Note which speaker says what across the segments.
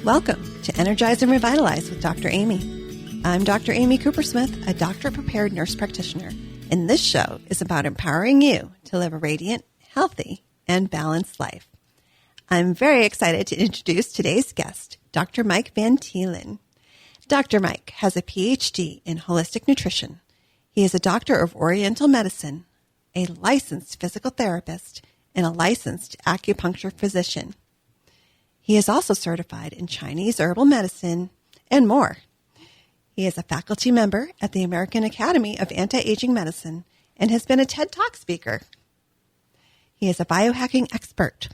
Speaker 1: Welcome to Energize and Revitalize with Dr. Amy. I'm Dr. Amy Cooper-Smith, a doctor-prepared nurse practitioner, and this show is about empowering you to live a radiant, healthy, and balanced life. I'm very excited to introduce today's guest, Dr. Mike Van Thielen. Dr. Mike has a PhD in holistic nutrition. He is a doctor of Oriental medicine, a licensed physical therapist, and a licensed acupuncture physician. He is also certified in Chinese herbal medicine and more. He is a faculty member at the American Academy of Anti-Aging Medicine and has been a TED Talk speaker. He is a biohacking expert,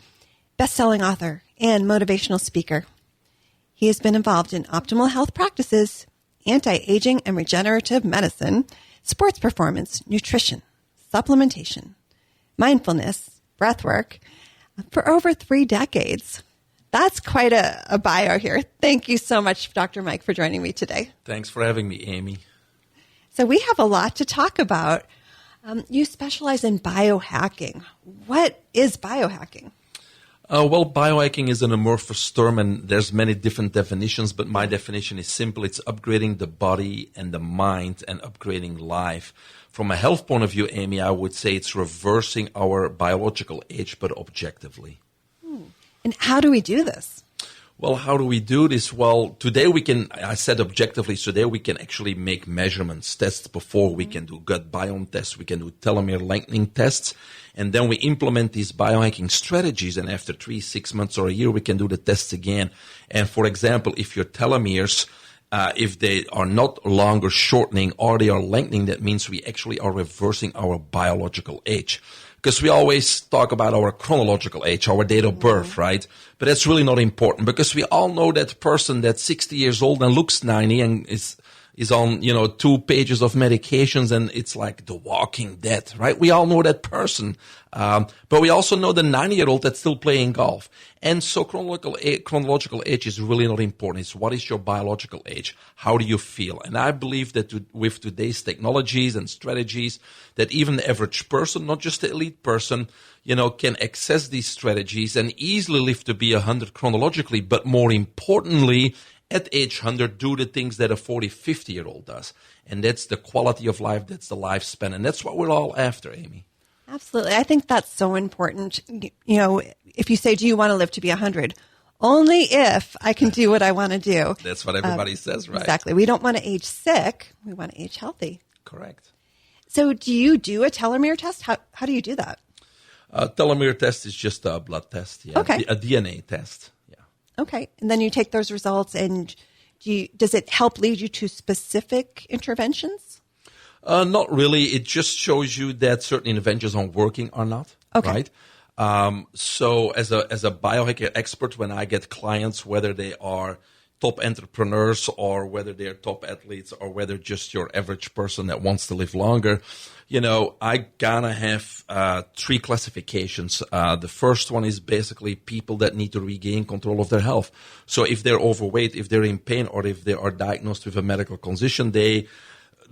Speaker 1: best-selling author, and motivational speaker. He has been involved in optimal health practices, anti-aging and regenerative medicine, sports performance, nutrition, supplementation, mindfulness, breathwork for over 3 decades. That's quite a bio here. Thank you so much, Dr. Mike, for joining me today.
Speaker 2: Thanks for having me, Amy.
Speaker 1: So we have a lot to talk about. You specialize in biohacking. What is biohacking?
Speaker 2: Well, biohacking is an amorphous term, and there's many different definitions, but my definition is simple. It's upgrading the body and the mind and upgrading life. From a health point of view, Amy, I would say it's reversing our biological age, but objectively.
Speaker 1: And how do we do this?
Speaker 2: Well, how do we do this? Well, today I said objectively, so today we can actually make measurements, tests before. We can do gut biome tests, we can do telomere lengthening tests, and then we implement these biohacking strategies, and after 3, 6 months or a year, we can do the tests again. And for example, if your telomeres, if they are not longer shortening or they are lengthening, that means we actually are reversing our biological age. Because we always talk about our chronological age, our date of birth, right? But that's really not important because we all know that person that's 60 years old and looks 90 and is on, 2 pages of medications and it's like the Walking Dead, right? We all know that person. But we also know the 90-year-old that's still playing golf. And so chronological age is really not important. It's what is your biological age? How do you feel? And I believe that with today's technologies and strategies, that even the average person, not just the elite person, can access these strategies and easily live to be 100 chronologically, but more importantly, at age 100, do the things that a 40, 50-year-old does. And that's the quality of life, that's the lifespan, and that's what we're all after, Amy.
Speaker 1: Absolutely. I think that's so important. If you say, do you want to live to be 100? Only if I can do what I want to do.
Speaker 2: That's what everybody says, right?
Speaker 1: Exactly. We don't want to age sick. We want to age healthy.
Speaker 2: Correct.
Speaker 1: So do you do a telomere test? How do you do that?
Speaker 2: Telomere test is just a blood test. Yeah.
Speaker 1: Okay.
Speaker 2: A DNA test. Yeah.
Speaker 1: Okay. And then you take those results and does it help lead you to specific interventions?
Speaker 2: Not really. It just shows you that certain interventions are working or not.
Speaker 1: Okay.
Speaker 2: Right? So as a biohacker expert, when I get clients, whether they are top entrepreneurs or whether they're top athletes or whether just your average person that wants to live longer, I gonna have 3 classifications. The first one is basically people that need to regain control of their health. So if they're overweight, if they're in pain, or if they are diagnosed with a medical condition,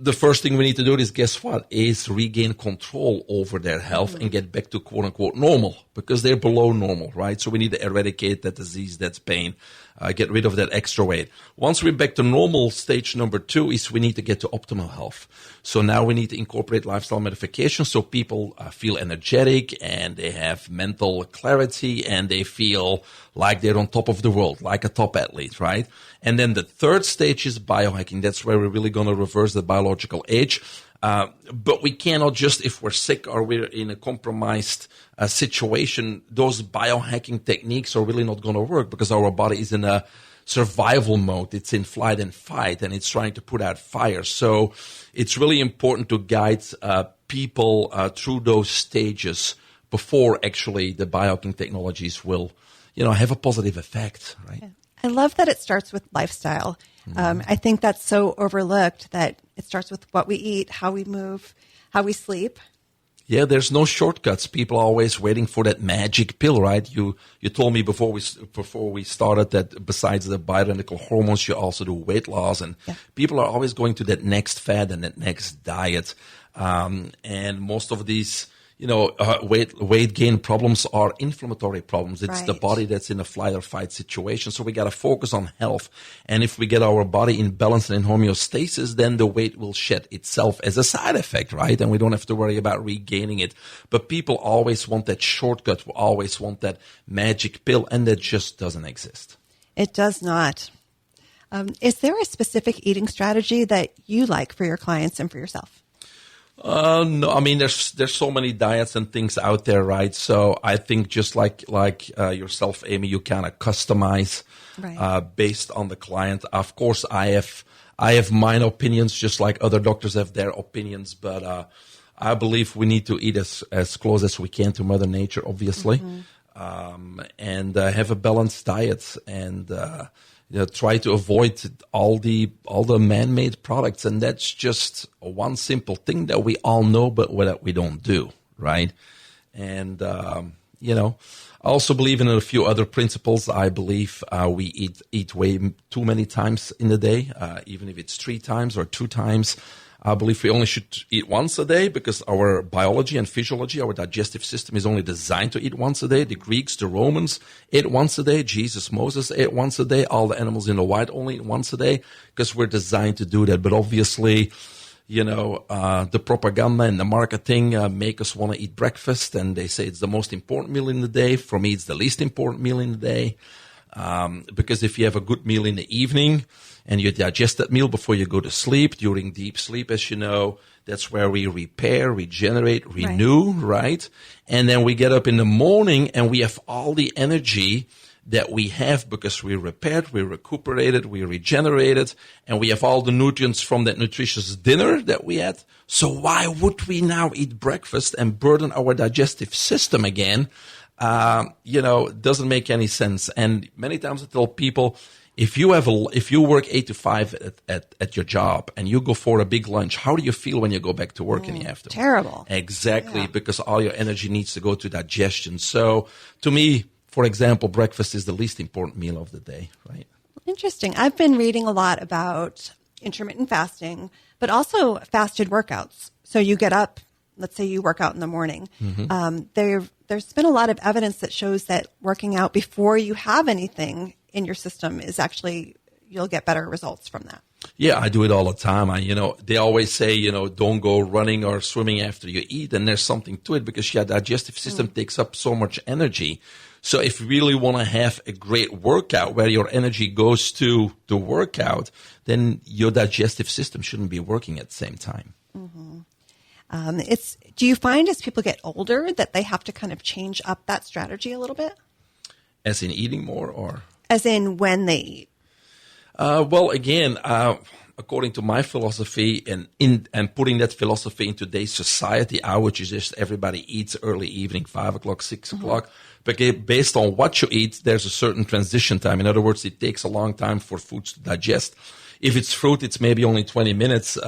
Speaker 2: the first thing we need to do is, guess what, is regain control over their health and get back to quote unquote normal because they're below normal, right? So we need to eradicate that disease, that's pain, get rid of that extra weight. Once we're back to normal, stage number 2 is we need to get to optimal health. So now we need to incorporate lifestyle modification so people feel energetic and they have mental clarity and they feel like they're on top of the world, like a top athlete, right? And then the third stage is biohacking. That's where we're really going to reverse the biological age. But we cannot just, if we're sick or we're in a compromised situation, those biohacking techniques are really not going to work because our body is in a survival mode. It's in flight and fight, and it's trying to put out fire. So it's really important to guide people through those stages before actually the biohacking technologies will, have a positive effect, right?
Speaker 1: Yeah. I love that it starts with lifestyle. I think that's so overlooked that it starts with what we eat, how we move, how we sleep.
Speaker 2: Yeah, there's no shortcuts. People are always waiting for that magic pill, right? You told me before we started that besides the bioidentical hormones, you also do weight loss, and people are always going to that next fad and that next diet. And most of these weight gain problems are inflammatory problems. It's the
Speaker 1: Right.
Speaker 2: body that's in a flight or fight situation. So we got to focus on health. And if we get our body in balance and in homeostasis, then the weight will shed itself as a side effect, right? And we don't have to worry about regaining it. But people always want that shortcut, always want that magic pill, and that just doesn't exist.
Speaker 1: It does not. Is there a specific eating strategy that you like for your clients and for yourself?
Speaker 2: No, I mean, there's so many diets and things out there, right? So I think just like yourself, Amy, you kind of customize
Speaker 1: Right.
Speaker 2: based on the client. Of course, I have mine opinions, just like other doctors have their opinions. But I believe we need to eat as close as we can to Mother Nature, obviously, and have a balanced diet and. Try to avoid all the man-made products, and that's just one simple thing that we all know, but that we don't do, right? And I also believe in a few other principles. I believe we eat way too many times in a day, even if it's 3 times or 2 times. I believe we only should eat once a day because our biology and physiology, our digestive system is only designed to eat once a day. The Greeks, the Romans ate once a day. Jesus, Moses ate once a day. All the animals in the wild only eat once a day because we're designed to do that. But obviously, the propaganda and the marketing make us want to eat breakfast, and they say it's the most important meal in the day. For me, it's the least important meal in the day. Because if you have a good meal in the evening and you digest that meal before you go to sleep, during deep sleep, as you know, that's where we repair, regenerate, renew, right? And then we get up in the morning and we have all the energy that we have because we repaired, we recuperated, we regenerated, and we have all the nutrients from that nutritious dinner that we had. So why would we now eat breakfast and burden our digestive system again? Doesn't make any sense. And many times I tell people, if you work 8 to 5 at your job and you go for a big lunch, how do you feel when you go back to work in the afternoon?
Speaker 1: Terrible.
Speaker 2: Exactly,
Speaker 1: Yeah.
Speaker 2: because all your energy needs to go to digestion. So to me, for example, breakfast is the least important meal of the day, right? Interesting.
Speaker 1: I've been reading a lot about intermittent fasting, but also fasted workouts. So you get up, let's say you work out in the morning. There's been a lot of evidence that shows that working out before you have anything in your system is actually, you'll get better results from that.
Speaker 2: Yeah, I do it all the time. They always say, don't go running or swimming after you eat. And there's something to it because your digestive system takes up so much energy. So if you really want to have a great workout where your energy goes to the workout, then your digestive system shouldn't be working at the same time.
Speaker 1: Do you find as people get older that they have to kind of change up that strategy a little bit?
Speaker 2: As in eating more or?
Speaker 1: As in when they eat?
Speaker 2: Well, again, according to my philosophy and putting that philosophy in today's society, I would suggest everybody eats early evening, 5 o'clock, 6 o'clock. But based on what you eat, there's a certain transition time. In other words, it takes a long time for foods to digest. If it's fruit, it's maybe only 20 minutes.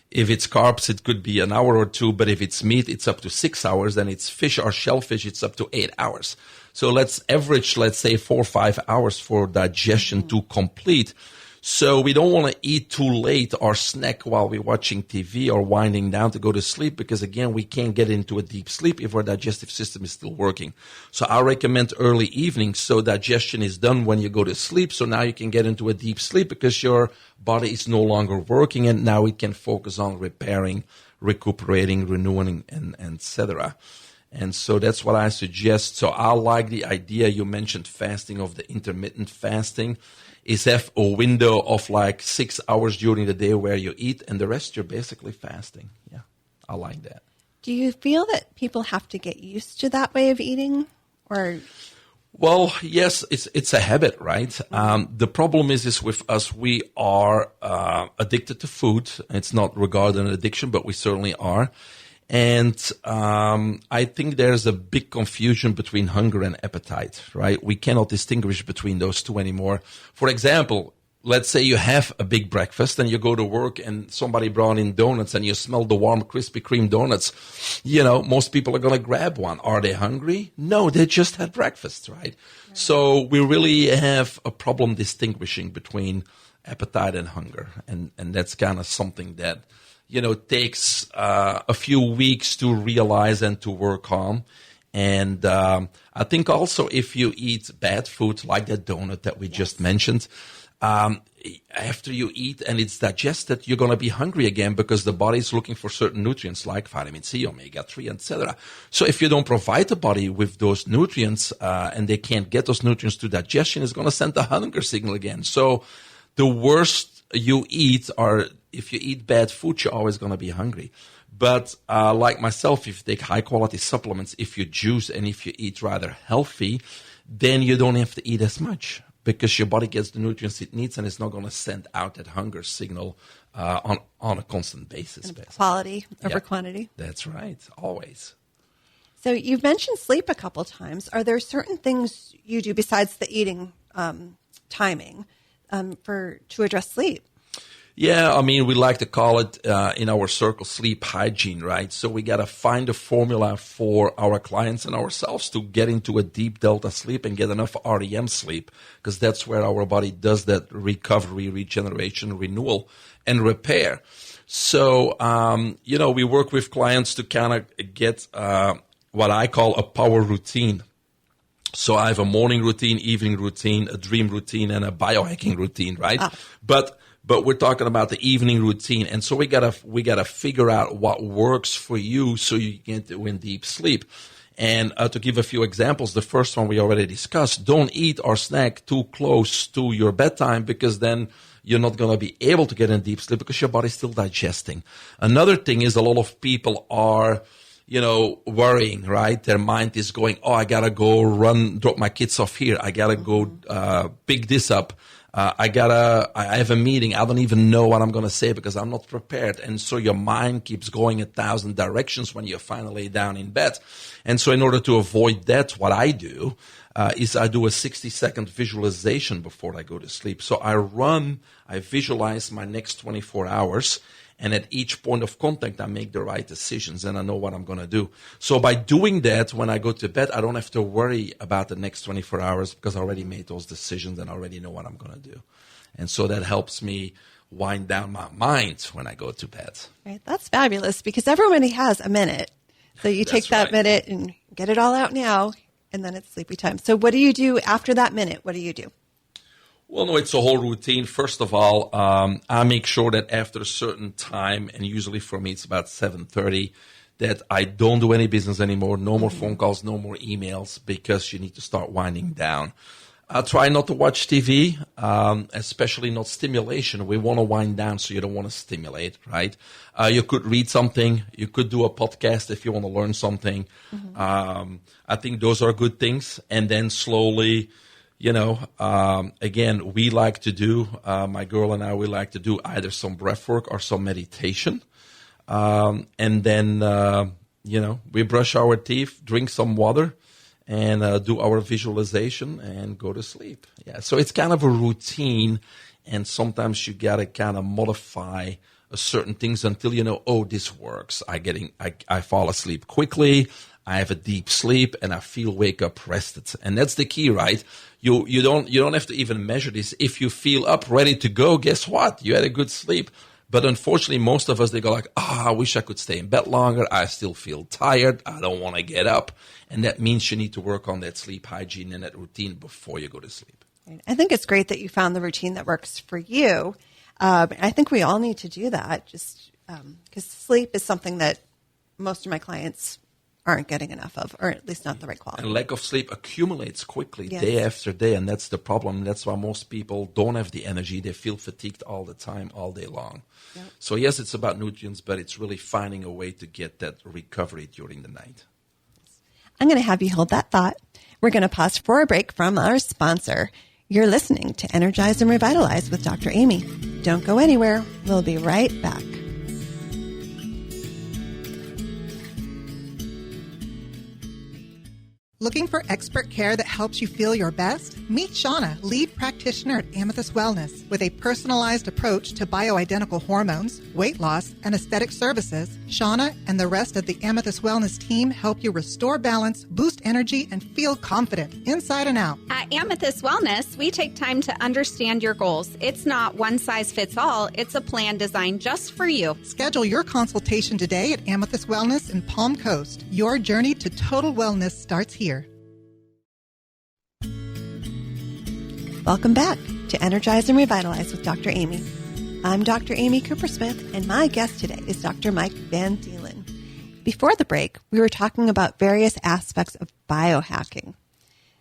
Speaker 2: If it's carbs, it could be an hour or 2. But if it's meat, it's up to 6 hours. Then it's fish or shellfish, it's up to 8 hours. So let's average, let's say 4 or 5 hours for digestion to complete. So we don't want to eat too late or snack while we're watching TV or winding down to go to sleep because, again, we can't get into a deep sleep if our digestive system is still working. So I recommend early evening so digestion is done when you go to sleep. So now you can get into a deep sleep because your body is no longer working and now it can focus on repairing, recuperating, renewing, and etc. And so that's what I suggest. So I like the idea you mentioned fasting of the intermittent fasting. Is have a window of like 6 hours during the day where you eat and the rest you're basically fasting. Yeah, I like that.
Speaker 1: Do you feel that people have to get used to that way of eating? Or
Speaker 2: Well, yes, it's a habit, right? The problem is with us, we are addicted to food. It's not regarded an addiction, but we certainly are. And I think there's a big confusion between hunger and appetite, right? We cannot distinguish between those two anymore. For example, let's say you have a big breakfast and you go to work and somebody brought in donuts and you smell the warm Krispy Kreme donuts. Most people are going to grab one. Are they hungry? No, they just had breakfast, right? So we really have a problem distinguishing between appetite and hunger. And that's kind of something that takes a few weeks to realize and to work on. And I think also if you eat bad food like that donut that we just mentioned, after you eat and it's digested, you're going to be hungry again because the body is looking for certain nutrients like vitamin C, omega-3, etc. So if you don't provide the body with those nutrients and they can't get those nutrients to digestion, it's going to send the hunger signal again. So the worse you eat, or if you eat bad food, you're always going to be hungry. But like myself, if you take high-quality supplements, if you juice, and if you eat rather healthy, then you don't have to eat as much because your body gets the nutrients it needs and it's not going to send out that hunger signal on a constant basis.
Speaker 1: Quality over quantity.
Speaker 2: That's right, always.
Speaker 1: So you've mentioned sleep a couple times. Are there certain things you do besides the eating timing to address sleep?
Speaker 2: Yeah, I mean, we like to call it in our circle sleep hygiene, right? So we got to find a formula for our clients and ourselves to get into a deep delta sleep and get enough REM sleep, because that's where our body does that recovery, regeneration, renewal, and repair. So, we work with clients to kind of get what I call a power routine. So I have a morning routine, evening routine, a dream routine, and a biohacking routine, right? But we're talking about the evening routine, and so we gotta figure out what works for you so you can get in deep sleep. And to give a few examples, the first one we already discussed: don't eat or snack too close to your bedtime, because then you're not going to be able to get in deep sleep because your body's still digesting. Another thing is a lot of people are worrying, right? Their mind is going, I gotta go drop my kids off here. I gotta go pick this up. I have a meeting. I don't even know what I'm going to say because I'm not prepared. And so your mind keeps going 1,000 directions when you're finally down in bed. And so in order to avoid that, what I do is I do a 60-second visualization before I go to sleep. So I visualize my next 24 hours. And at each point of contact, I make the right decisions and I know what I'm going to do. So by doing that, when I go to bed, I don't have to worry about the next 24 hours because I already made those decisions and I already know what I'm going to do. And so that helps me wind down my mind when I go to bed.
Speaker 1: Right. That's fabulous because everybody has a minute. So you take that minute and get it all out now, and then it's sleepy time. So what do you do after that minute? What do you do?
Speaker 2: Well, no, it's a whole routine. First of all, I make sure that after a certain time, and usually for me it's about 7:30, that I don't do any business anymore. No more phone calls, no more emails, because you need to start winding down. I try not to watch TV, especially not stimulation. We want to wind down, so you don't want to stimulate, right? You could read something. You could do a podcast if you want to learn something. I think those are good things. And then slowly, again, we like to do, my girl and I, we like to do either some breath work or some meditation. And then, we brush our teeth, drink some water, and do our visualization and go to sleep. Yeah, so it's kind of a routine, and sometimes you got to kind of modify certain things until you know, this works. I fall asleep quickly. I have a deep sleep and I wake up rested. And that's the key, right? You don't have to even measure this. If you feel up, ready to go, guess what? You had a good sleep. But unfortunately, most of us, they go like, I wish I could stay in bed longer. I still feel tired. I don't want to get up. And that means you need to work on that sleep hygiene and that routine before you go to sleep.
Speaker 1: I think it's great that you found the routine that works for you. I think we all need to do that, just because sleep is something that most of my clients aren't getting enough of, or at least not the right quality.
Speaker 2: And lack of sleep accumulates quickly, day after day, and that's the problem. That's why most people don't have the energy. They feel fatigued all the time, all day long. Yep. So yes, it's about nutrients, but it's really finding a way to get that recovery during the night.
Speaker 1: I'm going to have you hold that thought. We're going to pause for a break from our sponsor. You're listening to Energize and Revitalize with Dr. Amy. Don't go anywhere. We'll be right back.
Speaker 3: Looking for expert care that helps you feel your best? Meet Shauna, lead practitioner at Amethyst Wellness. With a personalized approach to bioidentical hormones, weight loss, and aesthetic services, Shauna and the rest of the Amethyst Wellness team help you restore balance, boost energy, and feel confident inside and out.
Speaker 4: At Amethyst Wellness, we take time to understand your goals. It's not one size fits all. It's a plan designed just for you.
Speaker 3: Schedule your consultation today at Amethyst Wellness in Palm Coast. Your journey to total wellness starts here.
Speaker 1: Welcome back to Energize and Revitalize with Dr. Amy. I'm Dr. Amy Coopersmith, and my guest today is Dr. Mike Van Deelen. Before the break, we were talking about various aspects of biohacking.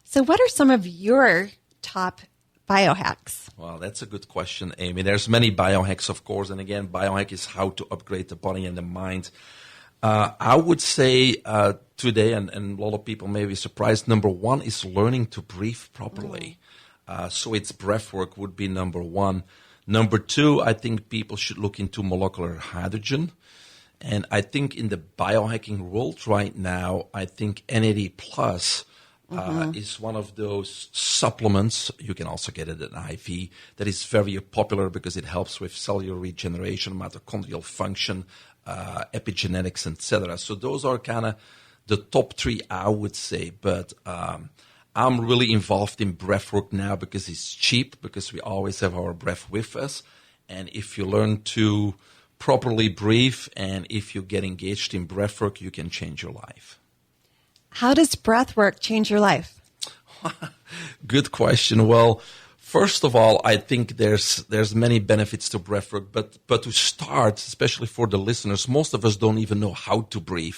Speaker 1: So what are some of your top biohacks?
Speaker 2: Well, that's a good question, Amy. There's many biohacks, of course, and again, biohack is how to upgrade the body and the mind. I would say today, and a lot of people may be surprised, number one is learning to breathe properly. So it's breath work would be number one. Number two, I think people should look into molecular hydrogen. And I think in the biohacking world right now, I think NAD Plus is one of those supplements. You can also get it at IV that is very popular because it helps with cellular regeneration, mitochondrial function, epigenetics, etc. So those are kind of the top three, I would say. But I'm really involved in breath work now because it's cheap, because we always have our breath with us. And if you learn to properly breathe and if you get engaged in breath work, you can change your life.
Speaker 1: How does breath work change your life?
Speaker 2: Good question. Well, first of all, I think there's many benefits to breath work, but to start, especially for the listeners, most of us don't even know how to breathe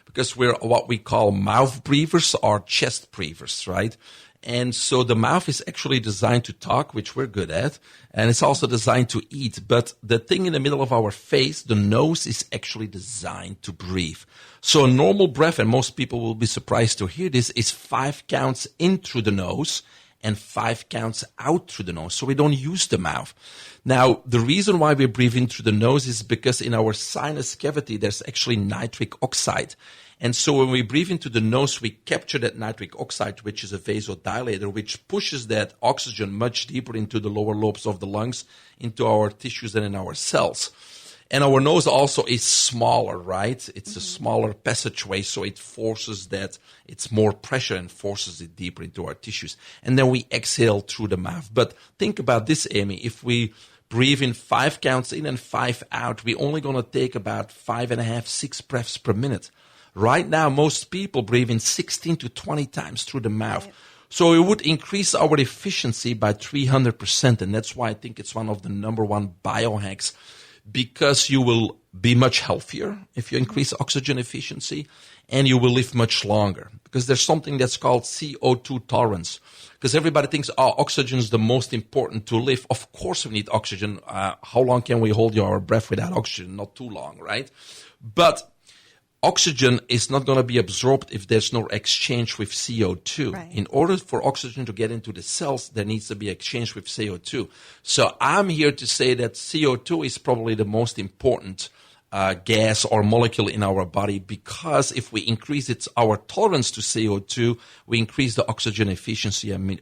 Speaker 2: because we're what we call mouth breathers or chest breathers, right? And so the mouth is actually designed to talk, which we're good at, and it's also designed to eat. But the thing in the middle of our face, the nose, is actually designed to breathe. So a normal breath, and most people will be surprised to hear this, is 5 counts in through the nose and 5 counts out through the nose. So we don't use the mouth. Now, the reason why we breathe in through the nose is because in our sinus cavity, there's actually nitric oxide. And so when we breathe into the nose, we capture that nitric oxide, which is a vasodilator, which pushes that oxygen much deeper into the lower lobes of the lungs, into our tissues and in our cells. And our nose also is smaller, right? It's a smaller passageway, so it forces that, it's more pressure and forces it deeper into our tissues. And then we exhale through the mouth. But think about this, Amy. If we breathe in 5 counts in and 5 out, we're only going to take about 5.5, 6 breaths per minute. Right now, most people breathe in 16 to 20 times through the mouth. Right. So it would increase our efficiency by 300%. And that's why I think it's one of the number one biohacks, because you will be much healthier if you increase oxygen efficiency, and you will live much longer. Because there's something that's called CO2 tolerance. Because everybody thinks, oxygen is the most important to live. Of course we need oxygen. How long can we hold our breath without oxygen? Not too long, right? But oxygen is not going to be absorbed if there's no exchange with CO2. Right. In order for oxygen to get into the cells, there needs to be exchange with CO2. So I'm here to say that CO2 is probably the most important gas or molecule in our body, because if we increase our tolerance to CO2, we increase the oxygen efficiency and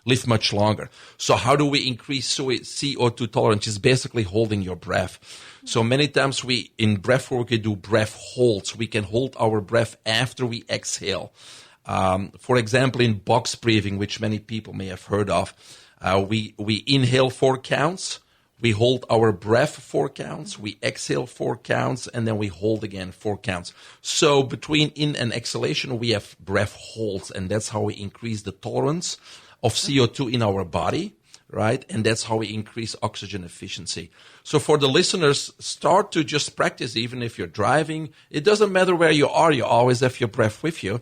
Speaker 2: live much longer. So how do we increase CO2 tolerance? It's basically holding your breath. So many times in breath work, we do breath holds. We can hold our breath after we exhale. For example, in box breathing, which many people may have heard of, we inhale 4 counts. We hold our breath 4 counts, we exhale 4 counts, and then we hold again 4 counts. So between in and exhalation, we have breath holds, and that's how we increase the tolerance of CO2 in our body, right? And that's how we increase oxygen efficiency. So for the listeners, start to just practice, even if you're driving. It doesn't matter where you are, you always have your breath with you.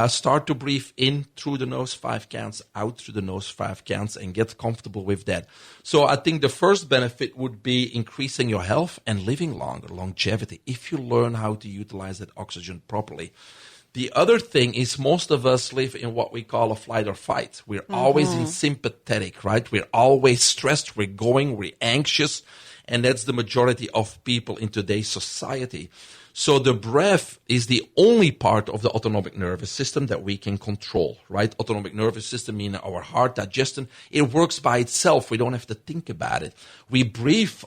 Speaker 2: Start to breathe in through the nose 5 counts, out through the nose 5 counts, and get comfortable with that. So I think the first benefit would be increasing your health and living longer, longevity, if you learn how to utilize that oxygen properly. The other thing is most of us live in what we call a flight or fight. We're always in sympathetic, right? We're always stressed, we're anxious, and that's the majority of people in today's society. So the breath is the only part of the autonomic nervous system that we can control, right? Autonomic nervous system meaning our heart, digestion. It works by itself. We don't have to think about it. We breathe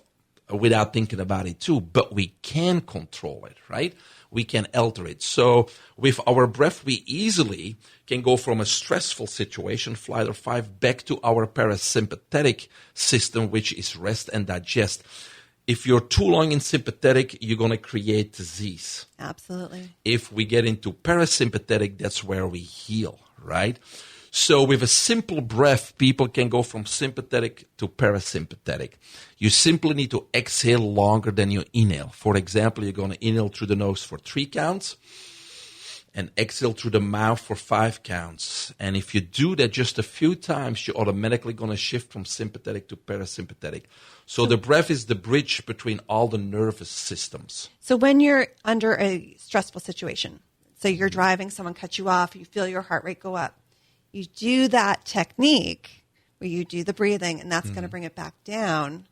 Speaker 2: without thinking about it too, but we can control it, right? We can alter it. So with our breath, we easily can go from a stressful situation, flight or fight, back to our parasympathetic system, which is rest and digest. If you're too long in sympathetic, you're going to create disease.
Speaker 1: Absolutely.
Speaker 2: If we get into parasympathetic, that's where we heal, right? So with a simple breath, people can go from sympathetic to parasympathetic. You simply need to exhale longer than you inhale. For example, you're going to inhale through the nose for 3 counts and exhale through the mouth for 5 counts. And if you do that just a few times, you're automatically going to shift from sympathetic to parasympathetic. So the breath is the bridge between all the nervous systems.
Speaker 1: So when you're under a stressful situation, so you're driving, someone cuts you off, you feel your heart rate go up, you do that technique where you do the breathing, and that's going to bring it back down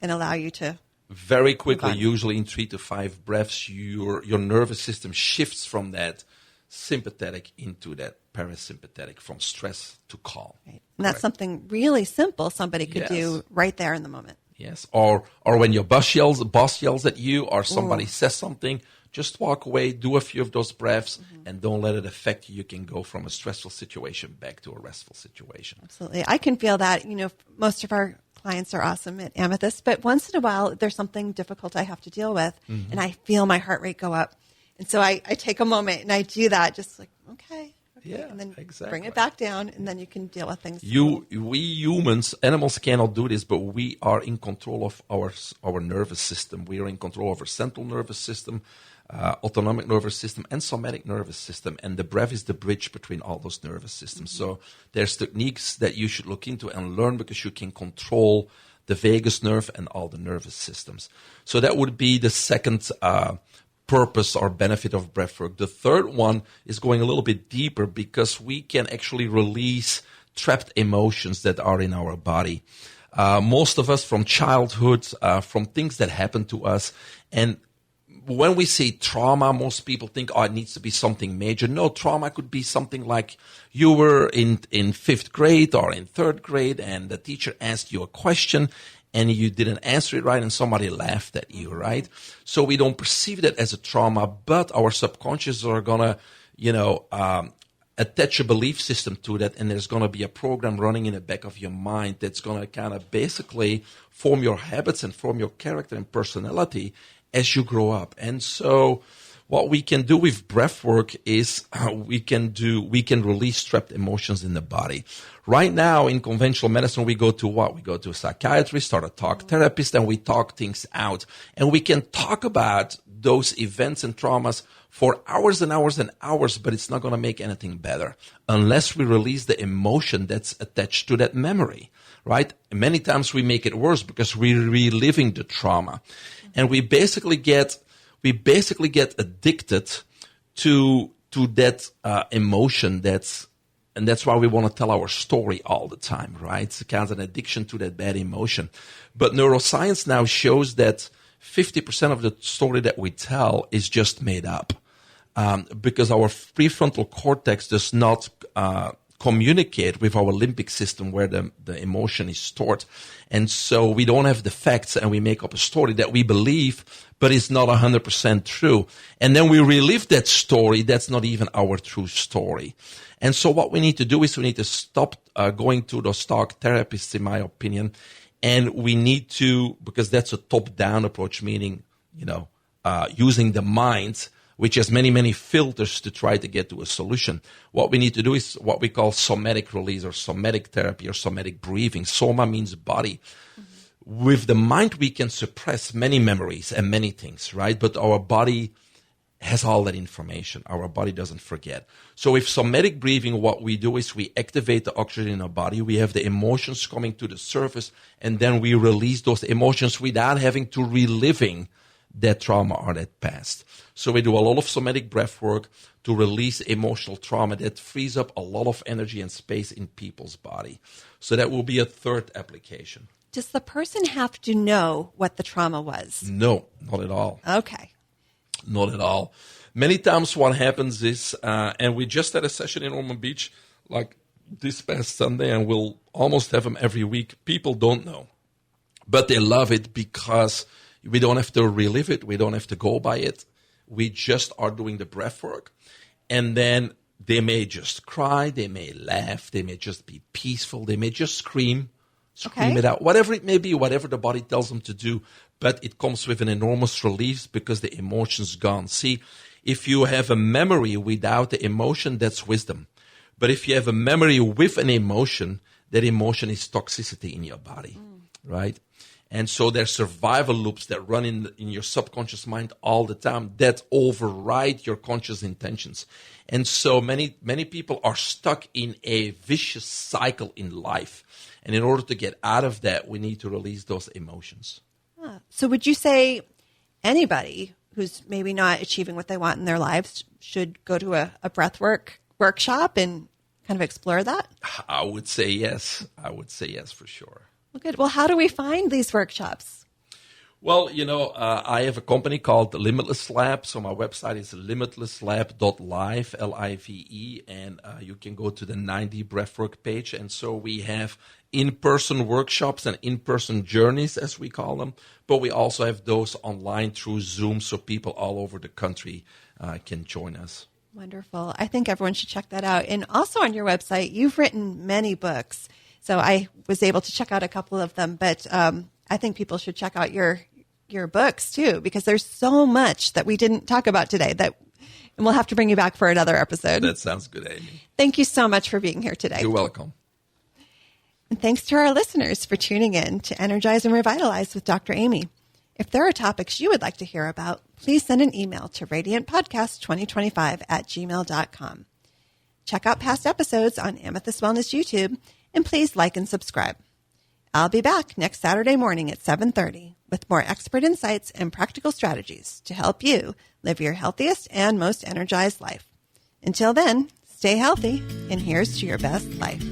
Speaker 1: and allow you to
Speaker 2: very quickly, usually in 3 to 5 breaths, your nervous system shifts from that sympathetic into that parasympathetic, from stress to calm.
Speaker 1: Right. And that's something really simple somebody could do right there in the moment.
Speaker 2: Yes, or when your boss yells at you, or somebody says something, just walk away, do a few of those breaths, and don't let it affect you. You can go from a stressful situation back to a restful situation.
Speaker 1: Absolutely. I can feel that. You know, most of our clients are awesome at Amethyst, but once in a while, there's something difficult I have to deal with, and I feel my heart rate go up. And so I take a moment and I do that, just like, okay.
Speaker 2: Yeah,
Speaker 1: and then
Speaker 2: exactly.
Speaker 1: bring it back down, and then you can deal with things.
Speaker 2: We humans, animals cannot do this, but we are in control of our nervous system. We are in control of our central nervous system, autonomic nervous system, and somatic nervous system. And the breath is the bridge between all those nervous systems. So there's techniques that you should look into and learn, because you can control the vagus nerve and all the nervous systems. So that would be the second purpose or benefit of breathwork. The third one is going a little bit deeper, because we can actually release trapped emotions that are in our body. Most of us from childhood, from things that happen to us. And when we say trauma, most people think, it needs to be something major. No, trauma could be something like you were in 5th grade or in 3rd grade, and the teacher asked you a question and you didn't answer it right, and somebody laughed at you, right? So we don't perceive that as a trauma, but our subconscious are going to, attach a belief system to that, and there's going to be a program running in the back of your mind that's going to kind of basically form your habits and form your character and personality as you grow up. And so what we can do with breath work is we can release trapped emotions in the body. Right now in conventional medicine, we go to what? We go to a psychiatrist or a talk therapist, and we talk things out. And we can talk about those events and traumas for hours and hours and hours, but it's not going to make anything better unless we release the emotion that's attached to that memory, right? And many times we make it worse because we're reliving the trauma. And we basically get addicted to that emotion. And that's why we want to tell our story all the time, right? It's kind of an addiction to that bad emotion. But neuroscience now shows that 50% of the story that we tell is just made up, because our prefrontal cortex does not communicate with our limbic system where the emotion is stored. And so we don't have the facts, and we make up a story that we believe, but it's not 100% true. And then we relive that story. That's not even our true story. And so what we need to do is we need to stop going to those talk therapists, in my opinion. And we need to, because that's a top-down approach, meaning, using the mind, which has many, many filters to try to get to a solution. What we need to do is what we call somatic release, or somatic therapy, or somatic breathing. Soma means body. Mm-hmm. With the mind, we can suppress many memories and many things, right? But our body has all that information. Our body doesn't forget. So with somatic breathing, what we do is we activate the oxygen in our body. We have the emotions coming to the surface, and then we release those emotions without having to reliving that trauma or that past. So we do a lot of somatic breath work to release emotional trauma that frees up a lot of energy and space in people's body. So that will be a third application.
Speaker 1: Does the person have to know what the trauma was?
Speaker 2: No, not at all.
Speaker 1: Okay.
Speaker 2: Not at all. Many times what happens is, and we just had a session in Ormond Beach, like this past Sunday, and we'll almost have them every week. People don't know, but they love it because we don't have to relive it. We don't have to go by it. We just are doing the breath work. And then they may just cry. They may laugh. They may just be peaceful. They may just scream it out, whatever it may be, whatever the body tells them to do. But it comes with an enormous relief because the emotion's gone. See, if you have a memory without the emotion, that's wisdom. But if you have a memory with an emotion, that emotion is toxicity in your body, right? And so there's survival loops that run in your subconscious mind all the time that override your conscious intentions. And so many people are stuck in a vicious cycle in life. And in order to get out of that, we need to release those emotions.
Speaker 1: So would you say anybody who's maybe not achieving what they want in their lives should go to a breathwork workshop and kind of explore that?
Speaker 2: I would say yes. I would say yes for sure.
Speaker 1: Well, good. Well, how do we find these workshops?
Speaker 2: Well, I have a company called Limitless Lab. So my website is limitlesslab.live, Live, and you can go to the 90 Breathwork page. And so we have in-person workshops and in-person journeys, as we call them. But we also have those online through Zoom, so people all over the country can join us.
Speaker 1: Wonderful. I think everyone should check that out. And also on your website, you've written many books. So I was able to check out a couple of them, but I think people should check out your books too, because there's so much that we didn't talk about today and we'll have to bring you back for another episode.
Speaker 2: That sounds good, Amy.
Speaker 1: Thank you so much for being here today.
Speaker 2: You're welcome.
Speaker 1: And thanks to our listeners for tuning in to Energize and Revitalize with Dr. Amy. If there are topics you would like to hear about, please send an email to radiantpodcast2025@gmail.com. Check out past episodes on Amethyst Wellness YouTube, and please like and subscribe. I'll be back next Saturday morning at 7:30 with more expert insights and practical strategies to help you live your healthiest and most energized life. Until then, stay healthy, and here's to your best life.